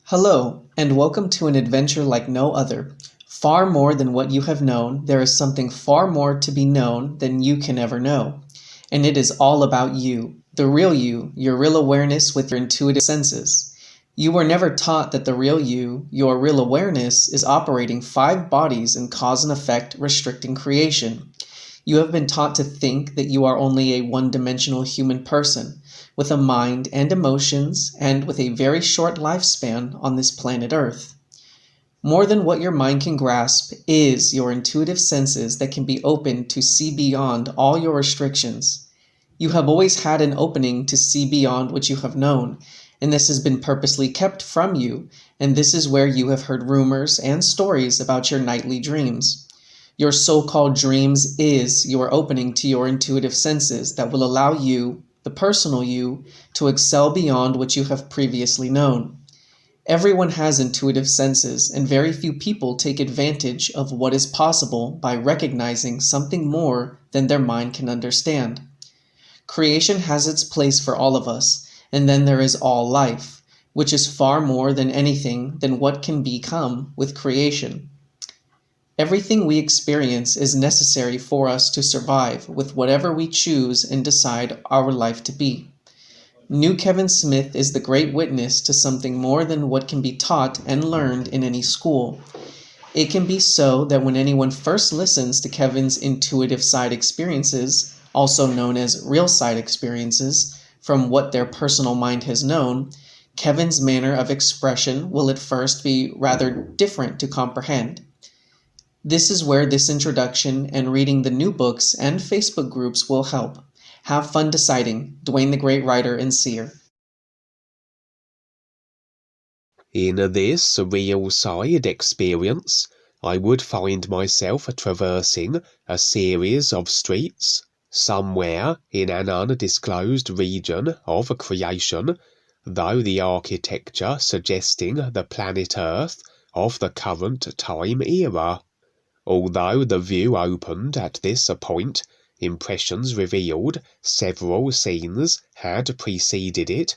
Hello, and welcome to an adventure like no other. Far more than what you have known, there is something far more to be known than you can ever know. And it is all about you, the real you, your real awareness with your intuitive senses. You were never taught that the real you, your real awareness, is operating 5 bodies in cause and effect, restricting creation. You have been taught to think that you are only a one-dimensional human person, with a mind and emotions, and with a very short lifespan on this planet Earth. More than what your mind can grasp is your intuitive senses that can be opened to see beyond all your restrictions. You have always had an opening to see beyond what you have known, and this has been purposely kept from you, and this is where you have heard rumors and stories about your nightly dreams. Your so-called dreams is your opening to your intuitive senses that will allow you, the personal you, to excel beyond what you have previously known. Everyone has intuitive senses, and very few people take advantage of what is possible by recognizing something more than their mind can understand. Creation has its place for all of us, and then there is all life, which is far more than anything than what can become with creation. Everything we experience is necessary for us to survive with whatever we choose and decide our life to be. New Kevin Smith is the great witness to something more than what can be taught and learned in any school. It can be so that when anyone first listens to Kevin's intuitive side experiences, also known as real side experiences, from what their personal mind has known, Kevin's manner of expression will at first be rather different to comprehend. This is where this introduction and reading the new books and Facebook groups will help. Have fun deciding. DUANE the Great Writer and Seer. In this real side experience, I would find myself traversing a series of streets somewhere in an undisclosed region of creation, though the architecture suggesting the planet Earth of the current time era. Although the view opened at this point, impressions revealed several scenes had preceded it.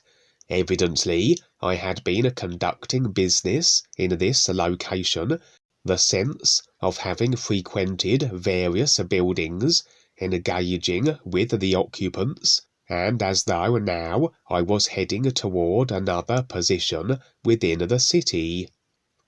Evidently, I had been conducting business in this location, the sense of having frequented various buildings, engaging with the occupants, and as though now I was heading toward another position within the city.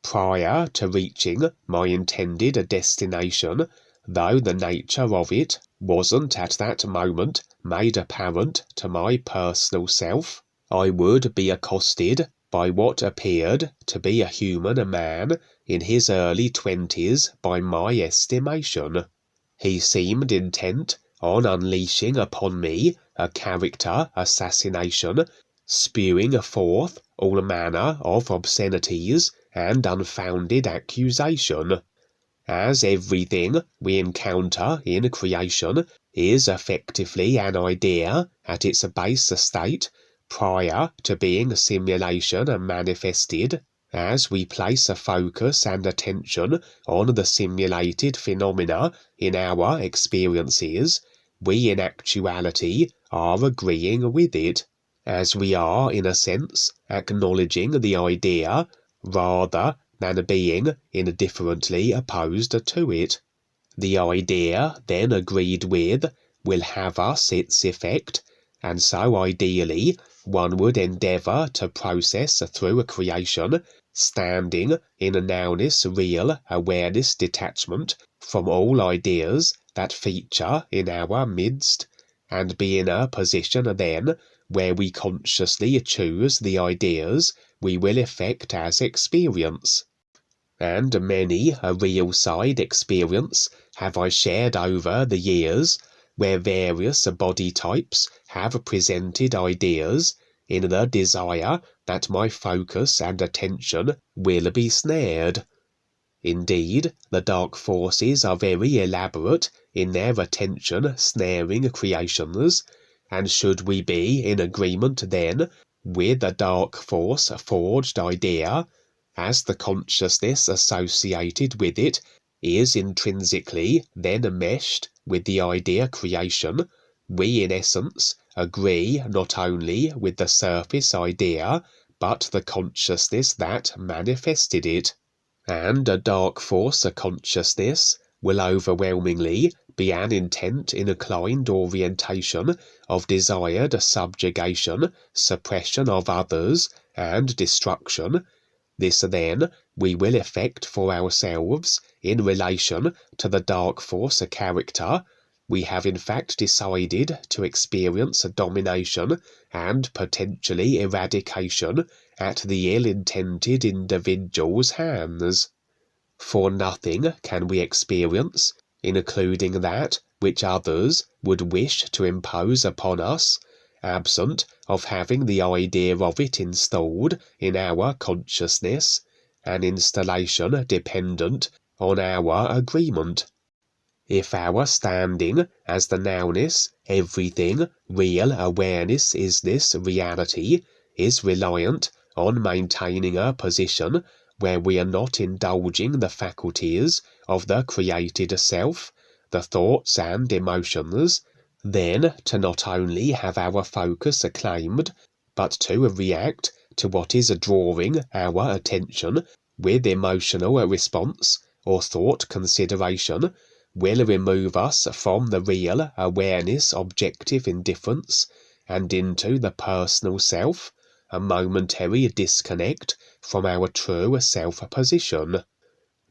Prior to reaching my intended destination, though the nature of it wasn't at that moment made apparent to my personal self, I would be accosted by what appeared to be a human man in his early 20s by my estimation. He seemed intent on unleashing upon me a character assassination, spewing forth all manner of obscenities and unfounded accusation. As everything we encounter in creation is effectively an idea at its base state prior to being simulation manifested, as we place a focus and attention on the simulated phenomena in our experiences, we in actuality are agreeing with it, as we are in a sense acknowledging the idea rather than being indifferently opposed to it. The idea then agreed with will have us its effect, and so ideally one would endeavour to process through creation, standing in a nowness real awareness detachment from all ideas that feature in our midst, and be in a position then where we consciously choose the ideas we will effect as experience. And many a real side experience have I shared over the years, where various body types have presented ideas in the desire that my focus and attention will be snared. Indeed, the dark forces are very elaborate in their attention-snaring creations, and should we be in agreement then with the dark force-forged idea, as the consciousness associated with it is intrinsically then meshed with the idea creation, we in essence agree not only with the surface idea, but the consciousness that manifested it. And a dark force consciousness will overwhelmingly be an intent-inclined orientation of desired subjugation, suppression of others, and destruction. This then we will effect for ourselves in relation to the dark force character. We have in fact decided to experience domination and potentially eradication at the ill-intended individual's hands. For nothing can we experience, including that which others would wish to impose upon us, absent of having the idea of it installed in our consciousness, an installation dependent on our agreement. If our standing as the nowness, everything, real awareness is this reality, is reliant on maintaining a position where we are not indulging the faculties of the created self, the thoughts and emotions, then to not only have our focus acclaimed, but to react to what is drawing our attention with emotional response or thought consideration, will remove us from the real awareness objective indifference and into the personal self, a momentary disconnect from our true self-position.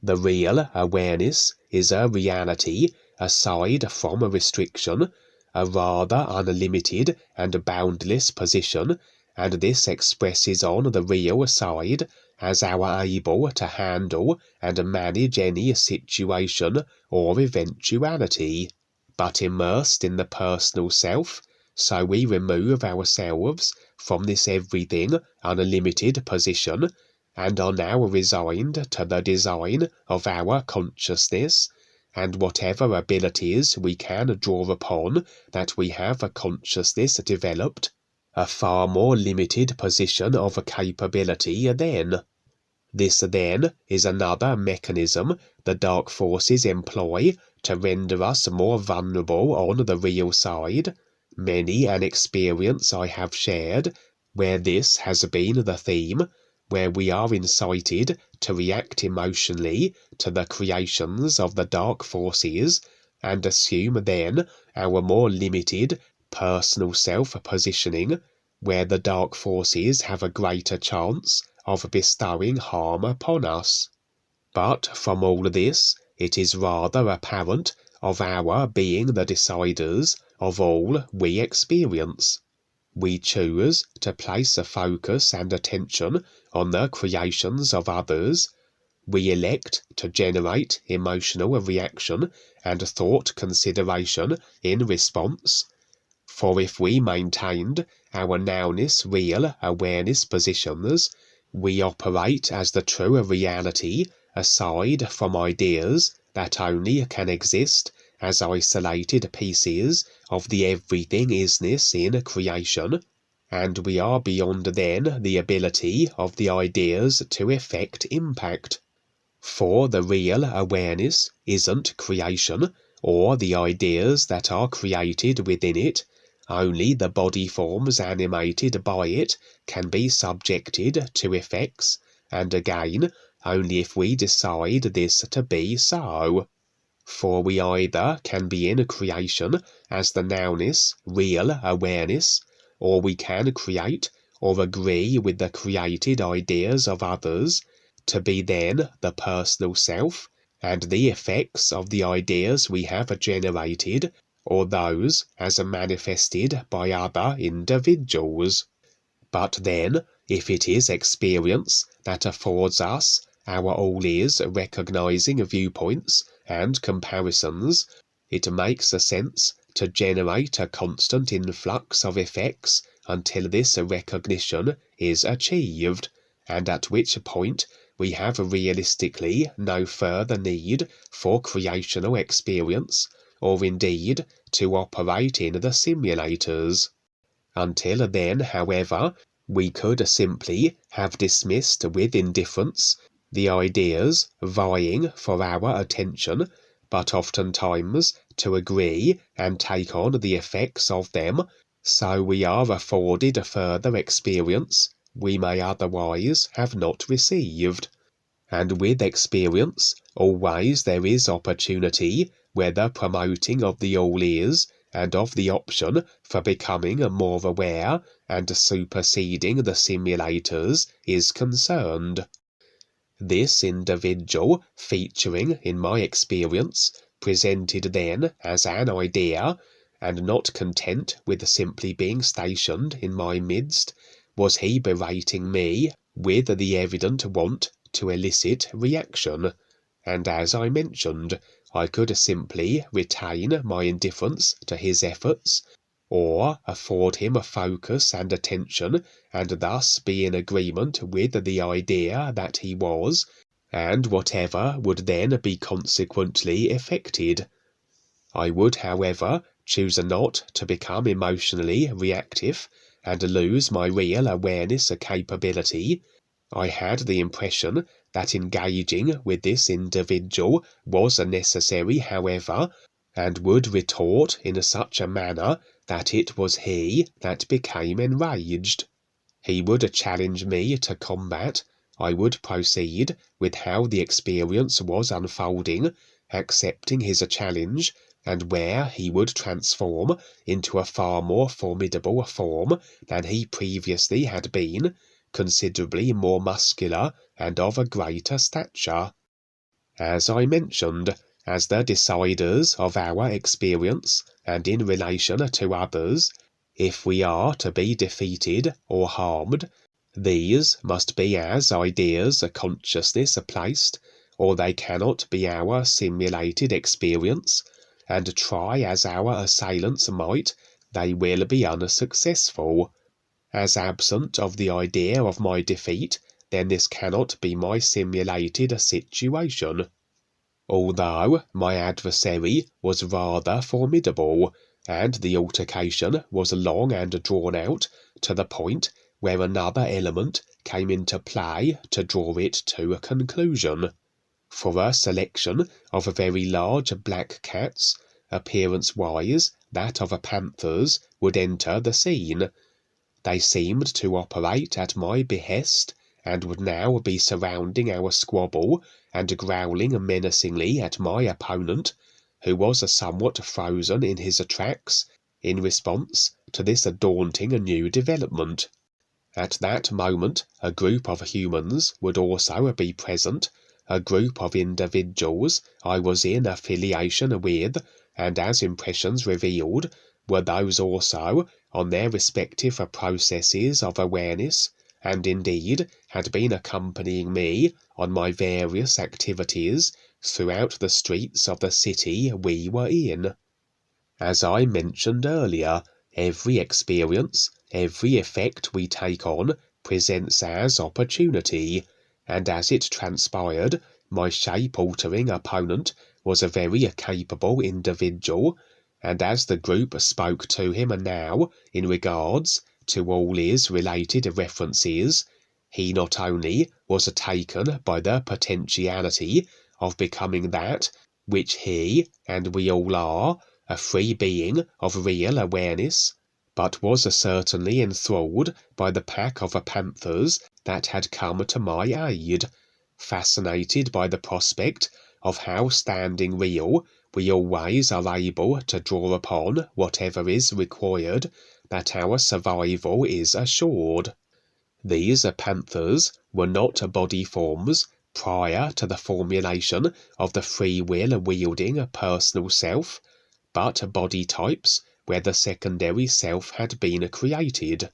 The real awareness is a reality aside from a restriction, a rather unlimited and boundless position, and this expresses on the real side as our able to handle and manage any situation or eventuality. But immersed in the personal self, so we remove ourselves from this everything unlimited position, and are now resigned to the design of our consciousness, and whatever abilities we can draw upon that we have a consciousness developed, a far more limited position of capability then. This then is another mechanism the dark forces employ to render us more vulnerable on the real side. Many an experience I have shared where this has been the theme, where we are incited to react emotionally to the creations of the dark forces, and assume then our more limited personal self-positioning, where the dark forces have a greater chance of bestowing harm upon us. But from all this, it is rather apparent of our being the deciders of all we experience. We choose to place a focus and attention on the creations of others. We elect to generate emotional reaction and thought consideration in response. For if we maintained our nowness real awareness positions, we operate as the true reality aside from ideas that only can exist as isolated pieces of the everything isness in creation, and we are beyond then the ability of the ideas to effect impact. For the real awareness isn't creation, or the ideas that are created within it. Only the body forms animated by it can be subjected to effects, and again, only if we decide this to be so. For we either can be in creation as the nowness, real awareness, or we can create or agree with the created ideas of others, to be then the personal self, and the effects of the ideas we have generated, or those as manifested by other individuals. But then, if it is experience that affords us our all-ears recognizing viewpoints and comparisons, it makes sense to generate a constant influx of effects until this recognition is achieved, and at which point we have realistically no further need for creational experience, or indeed to operate in the simulators. Until then, however, we could simply have dismissed with indifference the ideas vying for our attention, but oftentimes to agree and take on the effects of them, so we are afforded further experience we may otherwise have not received. And with experience, always there is opportunity, where the promoting of the all is, and of the option for becoming more aware and superseding the simulators is concerned. This individual featuring in my experience, presented then as an idea, and not content with simply being stationed in my midst, was he berating me with the evident want to elicit reaction, and as I mentioned, I could simply retain my indifference to his efforts, or afford him a focus and attention, and thus be in agreement with the idea that he was, and whatever would then be consequently effected. I would, however, choose not to become emotionally reactive and lose my real awareness capability. I had the impression that engaging with this individual was necessary, however, and would retort in such a manner that it was he that became enraged. He would challenge me to combat. I would proceed with how the experience was unfolding, accepting his challenge, and where he would transform into a far more formidable form than he previously had been, considerably more muscular and of a greater stature. As I mentioned, as the deciders of our experience, and in relation to others, if we are to be defeated or harmed, these must be as ideas of consciousness placed, or they cannot be our simulated experience, and try as our assailants might, they will be unsuccessful. As absent of the idea of my defeat, then this cannot be my simulated situation. Although my adversary was rather formidable, and the altercation was long and drawn out, to the point where another element came into play to draw it to a conclusion. For a selection of very large black cats, appearance-wise that of panthers, would enter the scene. They seemed to operate at my behest, and would now be surrounding our squabble, and growling menacingly at my opponent, who was somewhat frozen in his tracks, in response to this daunting new development. At that moment a group of humans would also be present, a group of individuals I was in affiliation with, and as impressions revealed, were those also on their respective processes of awareness, and indeed had been accompanying me on my various activities throughout the streets of the city we were in. As I mentioned earlier, every experience, every effect we take on, presents as opportunity, and as it transpired, my shape-altering opponent was a very capable individual, and as the group spoke to him now in regards to all his related references, he not only was taken by the potentiality of becoming that which he and we all are, a free being of real awareness, but was certainly enthralled by the pack of panthers that had come to my aid, fascinated by the prospect of how, standing real, we always are able to draw upon whatever is required, that our survival is assured. These panthers were not body forms prior to the formulation of the free will wielding personal self, but body types where the secondary self had been created.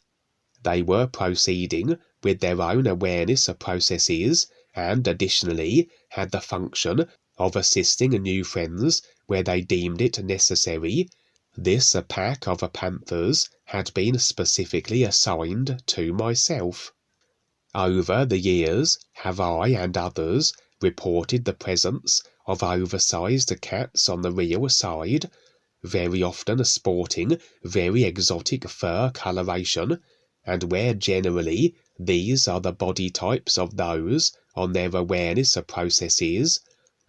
They were proceeding with their own awareness processes, and additionally had the function of assisting new friends where they deemed it necessary. This pack of panthers had been specifically assigned to myself. Over the years have I and others reported the presence of oversized cats on the real side, very often sporting very exotic fur coloration, and where generally these are the body types of those on their awareness processes,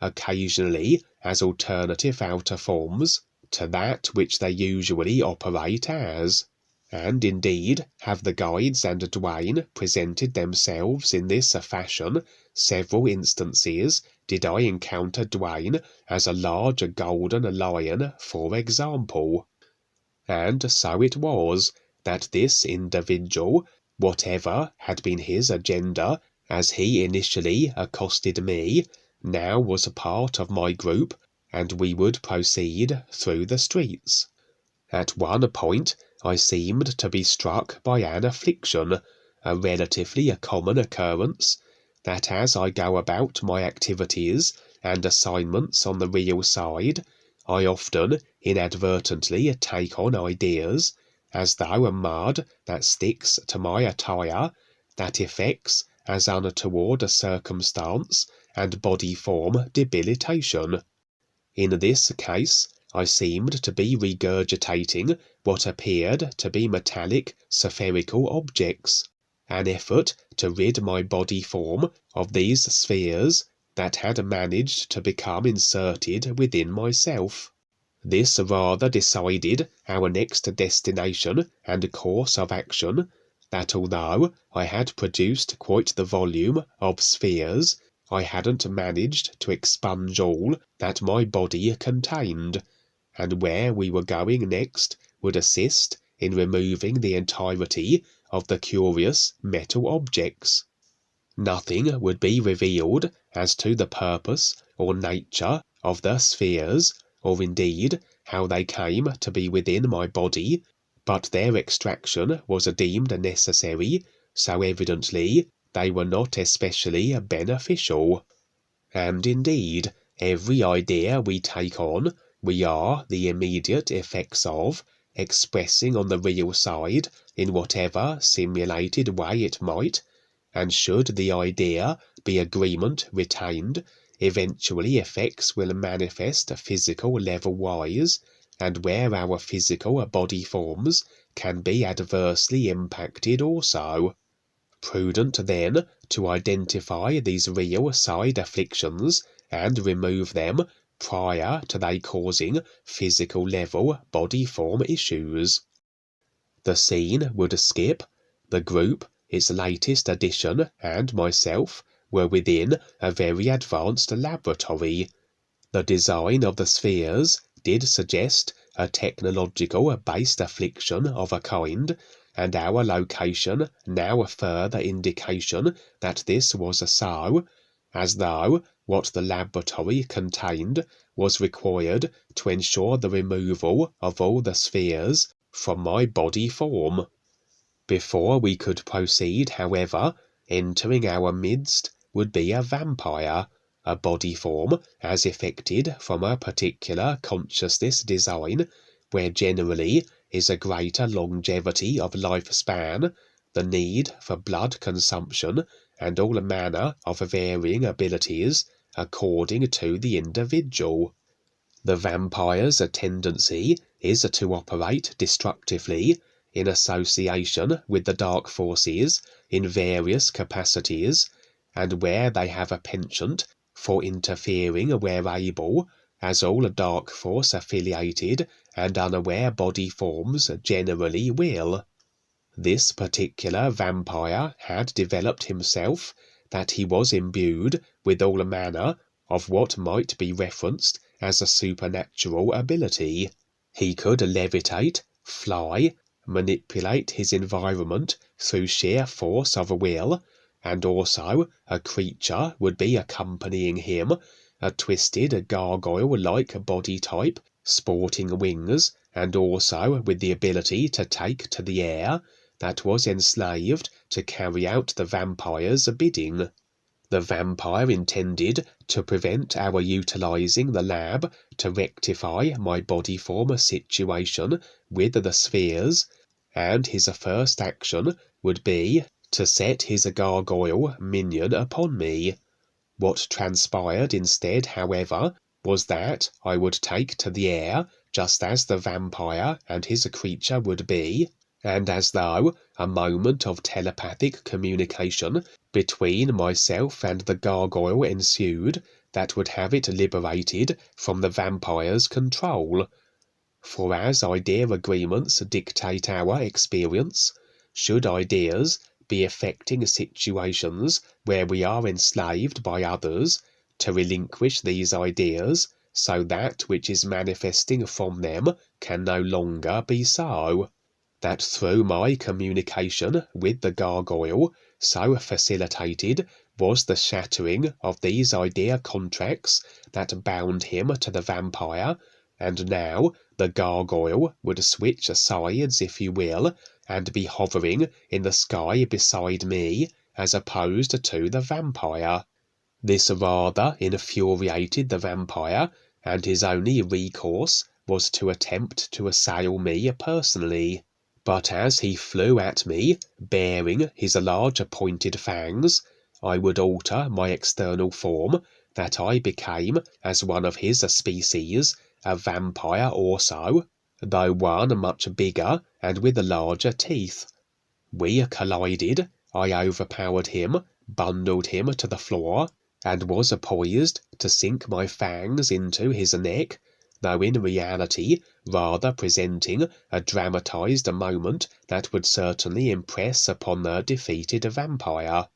occasionally as alternative outer forms to that which they usually operate as. And indeed have the guides and DUANE presented themselves in this fashion. Several instances did I encounter DUANE as a large golden lion, for example. And so it was that this individual, whatever had been his agenda as he initially accosted me, now was a part of my group, and we would proceed through the streets. At one point I seemed to be struck by an affliction, a relatively common occurrence, that as I go about my activities and assignments on the real side, I often inadvertently take on ideas, as though a mud that sticks to my attire, that effects as untoward a circumstance and body form debilitation. In this case, I seemed to be regurgitating what appeared to be metallic spherical objects, an effort to rid my body form of these spheres that had managed to become inserted within myself. This rather decided our next destination and course of action, that although I had produced quite the volume of spheres, I hadn't managed to expunge all that my body contained, and where we were going next would assist in removing the entirety of the curious metal objects. Nothing would be revealed as to the purpose or nature of the spheres, or indeed how they came to be within my body, but their extraction was deemed necessary, so evidently they were not especially beneficial. And indeed, every idea we take on, we are the immediate effects of, expressing on the real side in whatever simulated way it might, and should the idea be agreement retained, eventually effects will manifest physical level-wise, and where our physical body forms can be adversely impacted also. Prudent then to identify these real side afflictions and remove them prior to they causing physical level body form issues. The scene would skip. The group, its latest addition, and myself were within a very advanced laboratory. The design of the spheres did suggest a technological-based affliction of a kind, and our location now a further indication that this was so, as though what the laboratory contained was required to ensure the removal of all the spheres from my body form. Before we could proceed, however, entering our midst would be a vampire, a body form as effected from a particular consciousness design, where generally is a greater longevity of lifespan, the need for blood consumption, and all manner of varying abilities according to the individual. The vampire's tendency is to operate destructively in association with the dark forces in various capacities, and where they have a penchant for interfering where able, as all dark force affiliated and unaware body forms generally will. This particular vampire had developed himself that he was imbued with all manner of what might be referenced as a supernatural ability. He could levitate, fly, manipulate his environment through sheer force of will, and also a creature would be accompanying him, a twisted gargoyle-like body type, sporting wings, and also with the ability to take to the air, that was enslaved to carry out the vampire's bidding. The vampire intended to prevent our utilizing the lab to rectify my body form situation with the spheres, and his first action would be to set his gargoyle minion upon me. What transpired instead, however, was that I would take to the air just as the vampire and his creature would be, and as though a moment of telepathic communication between myself and the gargoyle ensued that would have it liberated from the vampire's control. For as idea agreements dictate our experience, should ideas be affecting situations where we are enslaved by others, to relinquish these ideas so that which is manifesting from them can no longer be so. That through my communication with the gargoyle, so facilitated was the shattering of these idea contracts that bound him to the vampire, and now the gargoyle would switch sides, if you will, and be hovering in the sky beside me, as opposed to the vampire. This rather infuriated the vampire, and his only recourse was to attempt to assail me personally. But as he flew at me, bearing his large pointed fangs, I would alter my external form, that I became as one of his species, a vampire also, though one much bigger and with larger teeth. We collided, I overpowered him, bundled him to the floor, and was poised to sink my fangs into his neck, though in reality rather presenting a dramatized moment that would certainly impress upon the defeated vampire.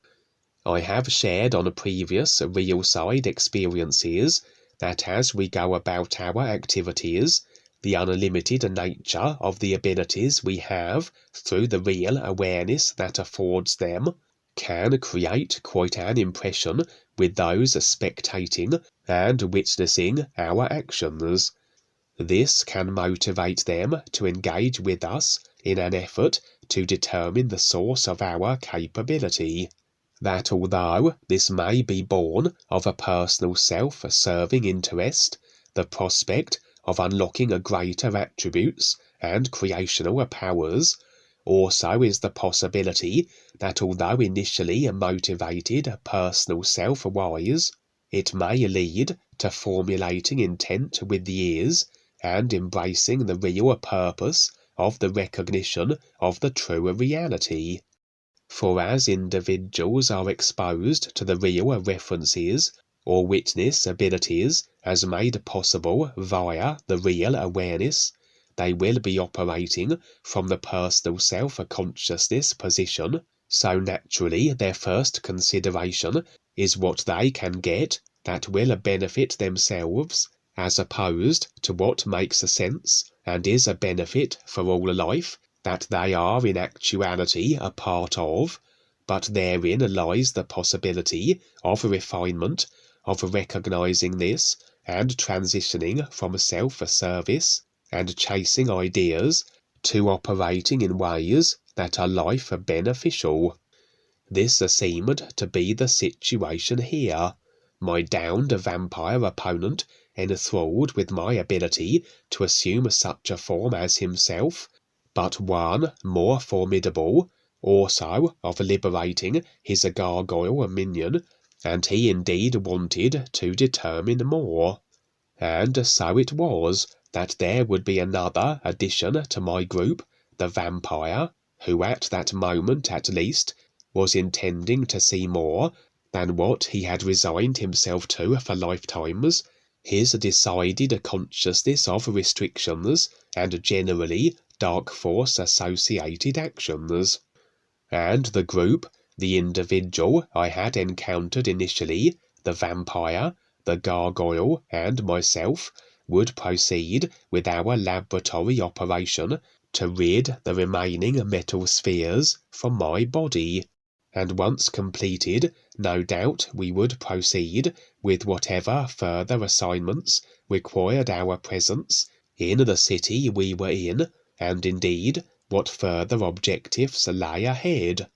I have shared on previous real side experiences that as we go about our activities, the unlimited nature of the abilities we have through the real awareness that affords them can create quite an impression with those spectating and witnessing our actions. This can motivate them to engage with us in an effort to determine the source of our capability. That although this may be born of a personal self-serving interest, the prospect of unlocking greater attributes and creational powers also is the possibility that although initially motivated personal self-wise, it may lead to formulating intent with the ears and embracing the real purpose of the recognition of the true reality. For as individuals are exposed to the real references or witness abilities as made possible via the real awareness, they will be operating from the personal self-consciousness position, so naturally their first consideration is what they can get that will benefit themselves, as opposed to what makes sense and is a benefit for all life that they are in actuality a part of, but therein lies the possibility of refinement, of recognizing this and transitioning from self-service and chasing ideas to operating in ways that are life beneficial. This seemed to be the situation here. My downed vampire opponent, enthralled with my ability to assume such a form as himself, but one more formidable, also of liberating his gargoyle minion, and he indeed wanted to determine more. And so it was that there would be another addition to my group, the vampire, who at that moment at least was intending to see more than what he had resigned himself to for lifetimes, his decided consciousness of restrictions and generally dark force associated actions. And the group, the individual I had encountered initially, the vampire, the gargoyle, and myself, would proceed with our laboratory operation to rid the remaining metal spheres from my body, and once completed, no doubt we would proceed with whatever further assignments required our presence in the city we were in, and indeed what further objectives lay ahead.